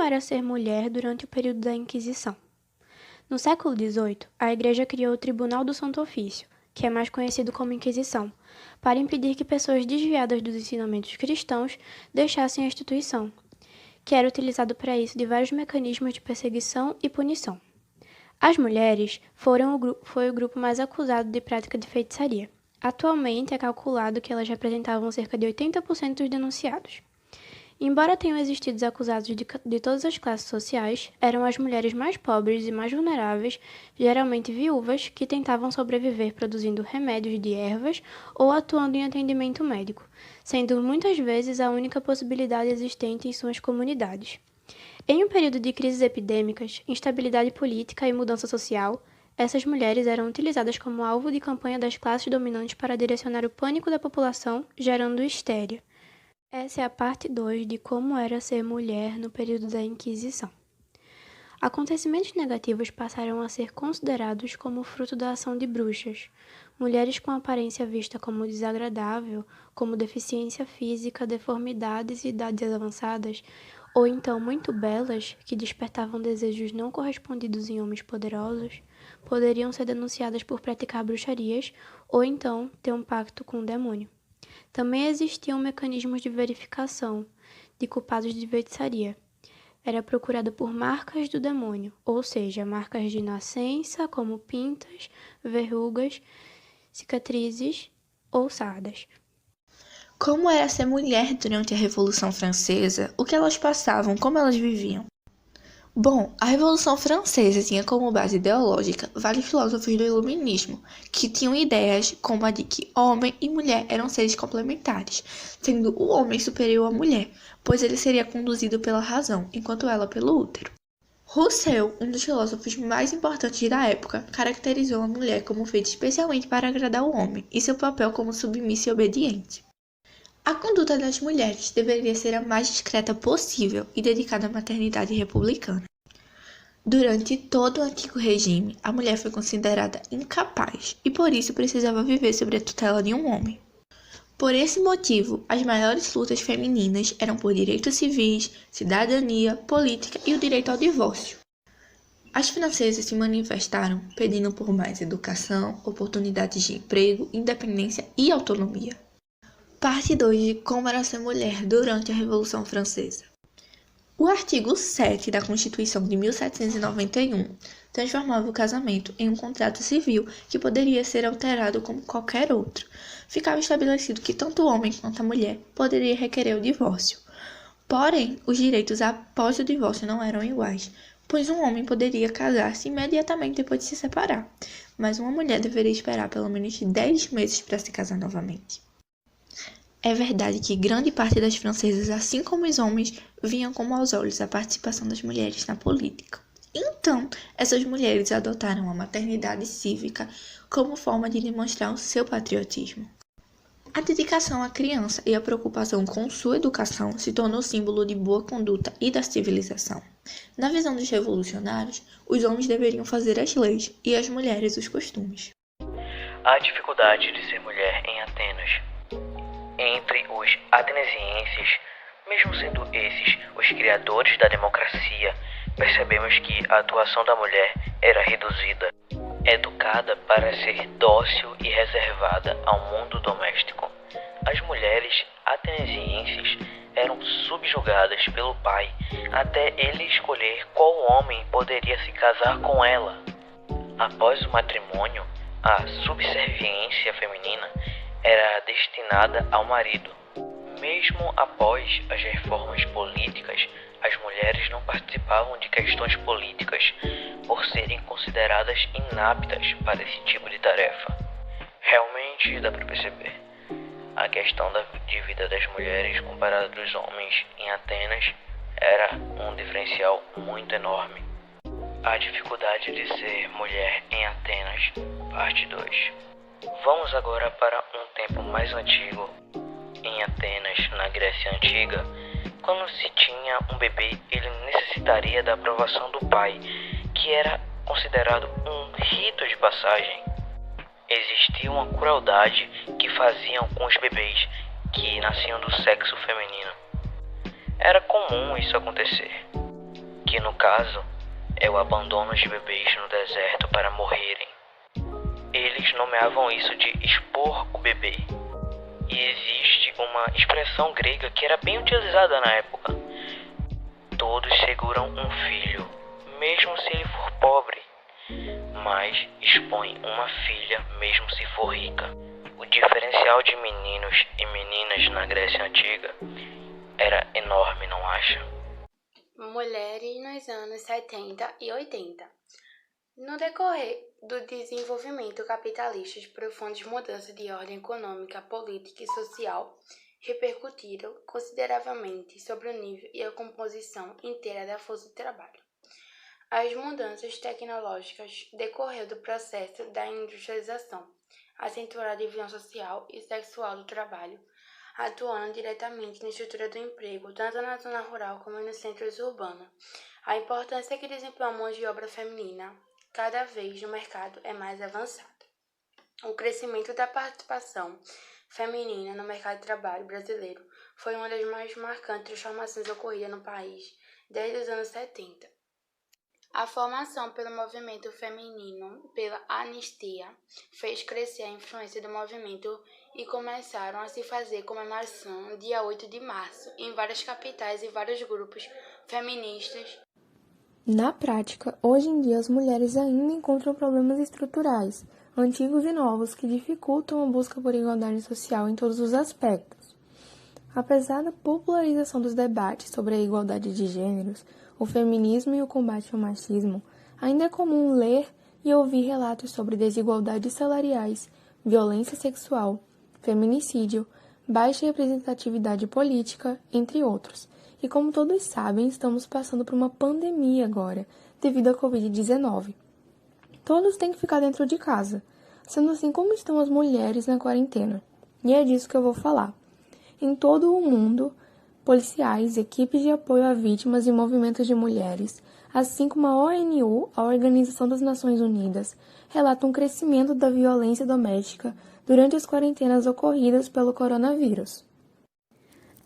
era ser mulher durante o período da Inquisição? No século XVIII, a Igreja criou o Tribunal do Santo Ofício, que é mais conhecido como Inquisição, para impedir que pessoas desviadas dos ensinamentos cristãos deixassem a instituição, que era utilizado para isso de vários mecanismos de perseguição e punição. As mulheres foi o grupo mais acusado de prática de feitiçaria. Atualmente é calculado que elas representavam cerca de 80% dos denunciados. Embora tenham existido acusados de todas as classes sociais, eram as mulheres mais pobres e mais vulneráveis, geralmente viúvas, que tentavam sobreviver produzindo remédios de ervas ou atuando em atendimento médico, sendo muitas vezes a única possibilidade existente em suas comunidades. Em um período de crises epidêmicas, instabilidade política e mudança social, essas mulheres eram utilizadas como alvo de campanha das classes dominantes para direcionar o pânico da população, gerando histeria. Essa é a parte 2 de como era ser mulher no período da Inquisição. Acontecimentos negativos passaram a ser considerados como fruto da ação de bruxas. Mulheres com aparência vista como desagradável, como deficiência física, deformidades e idades avançadas, ou então muito belas, que despertavam desejos não correspondidos em homens poderosos, poderiam ser denunciadas por praticar bruxarias ou então ter um pacto com o demônio. Também existiam mecanismos de verificação de culpados de feitiçaria. Era procurado por marcas do demônio, ou seja, marcas de nascença, como pintas, verrugas, cicatrizes ou sardas. Como era ser mulher durante a Revolução Francesa? O que elas passavam? Como elas viviam? Bom, a Revolução Francesa tinha como base ideológica vários filósofos do Iluminismo, que tinham ideias como a de que homem e mulher eram seres complementares, sendo o homem superior à mulher, pois ele seria conduzido pela razão, enquanto ela pelo útero. Rousseau, um dos filósofos mais importantes da época, caracterizou a mulher como feita especialmente para agradar o homem, e seu papel como submissa e obediente. A conduta das mulheres deveria ser a mais discreta possível e dedicada à maternidade republicana. Durante todo o antigo regime, a mulher foi considerada incapaz e por isso precisava viver sob a tutela de um homem. Por esse motivo, as maiores lutas femininas eram por direitos civis, cidadania, política e o direito ao divórcio. As francesas se manifestaram pedindo por mais educação, oportunidades de emprego, independência e autonomia. Parte 2 de como era ser mulher durante a Revolução Francesa. O artigo 7 da Constituição de 1791 transformava o casamento em um contrato civil que poderia ser alterado como qualquer outro. Ficava estabelecido que tanto o homem quanto a mulher poderia requerer o divórcio. Porém, os direitos após o divórcio não eram iguais, pois um homem poderia casar-se imediatamente depois de se separar, mas uma mulher deveria esperar pelo menos 10 meses para se casar novamente. É verdade que grande parte das francesas, assim como os homens, viam com maus olhos a participação das mulheres na política. Então, essas mulheres adotaram a maternidade cívica como forma de demonstrar o seu patriotismo. A dedicação à criança e a preocupação com sua educação se tornou símbolo de boa conduta e da civilização. Na visão dos revolucionários, os homens deveriam fazer as leis e as mulheres os costumes. A dificuldade de ser mulher em Atenas. Entre os atenienses, mesmo sendo esses os criadores da democracia, percebemos que a atuação da mulher era reduzida, educada para ser dócil e reservada ao mundo doméstico. As mulheres atenienses eram subjugadas pelo pai até ele escolher qual homem poderia se casar com ela. Após o matrimônio, a subserviência feminina era destinada ao marido. Mesmo após as reformas políticas, as mulheres não participavam de questões políticas por serem consideradas inaptas para esse tipo de tarefa. Realmente dá para perceber. A questão de vida das mulheres comparada dos homens em Atenas era um diferencial muito enorme. A dificuldade de ser mulher em Atenas, parte 2. Vamos agora para um tempo mais antigo. Em Atenas, na Grécia Antiga, quando se tinha um bebê, ele necessitaria da aprovação do pai, que era considerado um rito de passagem. Existia uma crueldade que faziam com os bebês que nasciam do sexo feminino. Era comum isso acontecer. que no caso é o abandono de bebês no deserto para morrerem. Eles nomeavam isso de expor o bebê. E existe uma expressão grega que era bem utilizada na época. Todos seguram um filho, mesmo se ele for pobre, mas expõem uma filha, mesmo se for rica. O diferencial de meninos e meninas na Grécia Antiga era enorme, não acha? Mulheres nos anos 70 e 80. No decorrer do desenvolvimento capitalista, as profundas mudanças de ordem econômica, política e social repercutiram consideravelmente sobre o nível e a composição inteira da força de trabalho. As mudanças tecnológicas decorreram do processo da industrialização, acentuaram a divisão social e sexual do trabalho, atuando diretamente na estrutura do emprego, tanto na zona rural como nos centros urbanos. A importância que desempenha a mão de obra feminina cada vez no mercado é mais avançada. O crescimento da participação feminina no mercado de trabalho brasileiro foi uma das mais marcantes transformações ocorridas no país desde os anos 70. A formação pelo movimento feminino pela anistia fez crescer a influência do movimento e começaram a se fazer comemoração no dia 8 de março em várias capitais e vários grupos feministas. Na prática, hoje em dia as mulheres ainda encontram problemas estruturais, antigos e novos, que dificultam a busca por igualdade social em todos os aspectos. Apesar da popularização dos debates sobre a igualdade de gêneros, o feminismo e o combate ao machismo, ainda é comum ler e ouvir relatos sobre desigualdades salariais, violência sexual, feminicídio, baixa representatividade política, entre outros. E como todos sabem, estamos passando por uma pandemia agora, devido à Covid-19. Todos têm que ficar dentro de casa. Sendo assim, como estão as mulheres na quarentena? E é disso que eu vou falar. Em todo o mundo, policiais, equipes de apoio a vítimas e movimentos de mulheres, assim como a ONU, a Organização das Nações Unidas, relatam um crescimento da violência doméstica durante as quarentenas ocorridas pelo coronavírus.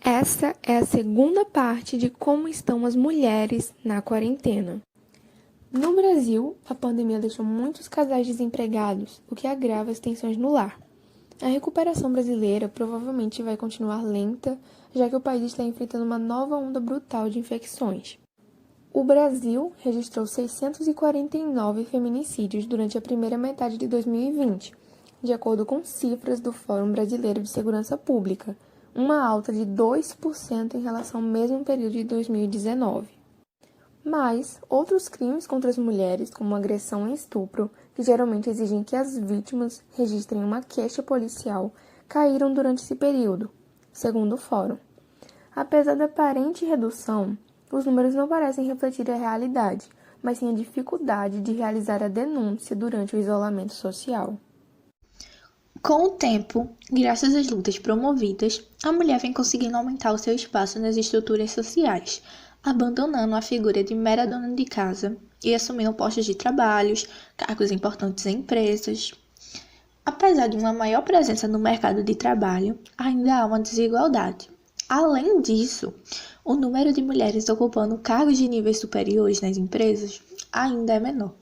Essa é a segunda parte de como estão as mulheres na quarentena. No Brasil, a pandemia deixou muitos casais desempregados, o que agrava as tensões no lar. A recuperação brasileira provavelmente vai continuar lenta, já que o país está enfrentando uma nova onda brutal de infecções. O Brasil registrou 649 feminicídios durante a primeira metade de 2020, de acordo com cifras do Fórum Brasileiro de Segurança Pública, uma alta de 2% em relação ao mesmo período de 2019. Mas outros crimes contra as mulheres, como agressão e estupro, que geralmente exigem que as vítimas registrem uma queixa policial, caíram durante esse período, segundo o Fórum. Apesar da aparente redução, os números não parecem refletir a realidade, mas sim a dificuldade de realizar a denúncia durante o isolamento social. Com o tempo, graças às lutas promovidas, a mulher vem conseguindo aumentar o seu espaço nas estruturas sociais, abandonando a figura de mera dona de casa e assumindo postos de trabalhos, cargos importantes em empresas. Apesar de uma maior presença no mercado de trabalho, ainda há uma desigualdade. Além disso, o número de mulheres ocupando cargos de níveis superiores nas empresas ainda é menor.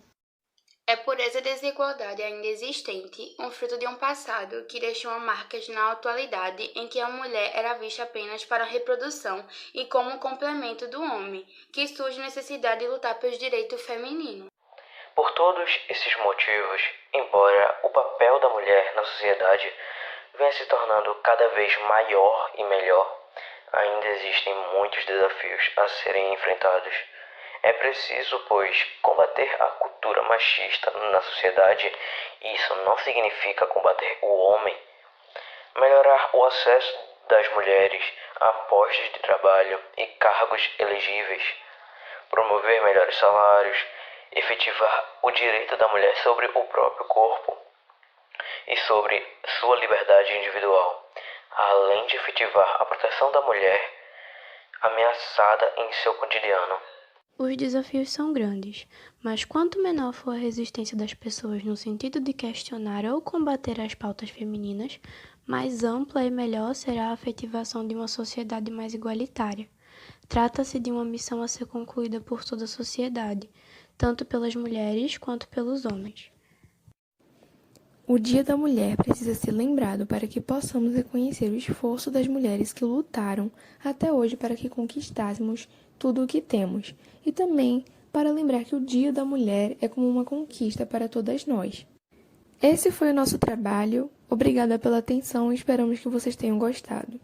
É por essa desigualdade ainda existente, um fruto de um passado que deixou marcas na atualidade em que a mulher era vista apenas para a reprodução e como um complemento do homem, que surge a necessidade de lutar pelos direitos femininos. Por todos esses motivos, embora o papel da mulher na sociedade venha se tornando cada vez maior e melhor, ainda existem muitos desafios a serem enfrentados. É preciso, pois, combater a cultura machista na sociedade, e isso não significa combater o homem. Melhorar o acesso das mulheres a postos de trabalho e cargos elegíveis. Promover melhores salários. Efetivar o direito da mulher sobre o próprio corpo e sobre sua liberdade individual, além de efetivar a proteção da mulher ameaçada em seu cotidiano. Os desafios são grandes, mas quanto menor for a resistência das pessoas no sentido de questionar ou combater as pautas femininas, mais ampla e melhor será a efetivação de uma sociedade mais igualitária. Trata-se de uma missão a ser concluída por toda a sociedade, tanto pelas mulheres quanto pelos homens. O Dia da Mulher precisa ser lembrado para que possamos reconhecer o esforço das mulheres que lutaram até hoje para que conquistássemos tudo o que temos, e também para lembrar que o Dia da Mulher é como uma conquista para todas nós. Esse foi o nosso trabalho. Obrigada pela atenção e esperamos que vocês tenham gostado.